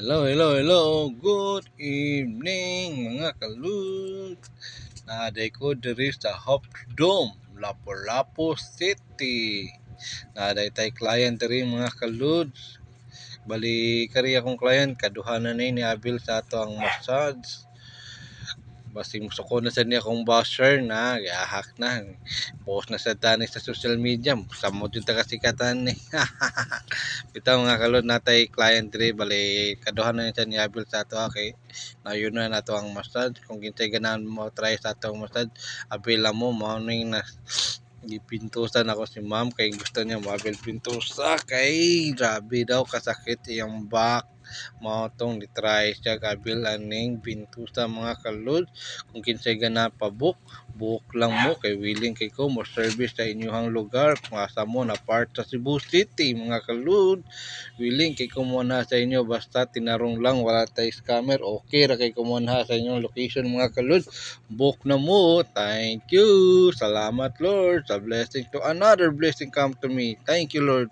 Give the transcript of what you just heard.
Hello. Good evening mga kalud. Naaday ko diri sa Hope Dome, Lapu-Lapu City. Naaday tay client diri mga kalud. Bali kari akong client kaduhanan ni abil sa ato ang massage. Basing musuko na sa niya akong buzzer na gahak na. Post na sa tani sa social media. Samot yung tagasikatan ni. Bitaw mga kalod natay client diri bali kaduhan na siya niabil sa ato kay nayon na nato ang massage kung kinsay ganahan mo try sa atong massage abil mo mao ning na gipintusan ako si ma'am kay gusto niya mabil pintusa kay grabe daw kasakit iyang back mao tong try siya kabil aning pintusa mga kalod kung kinsay ganahan pa book lang mo kay willing kay ko mo service sa inyong lugar kung asa mo na part sa Cebu City mga kalud willing kay kumuha sa inyo basta tinarong lang wala tay scammer okay ra kay kumuha sa inyong location mga kalud book na mo thank you salamat Lord sa blessing to another blessing come to me thank you Lord.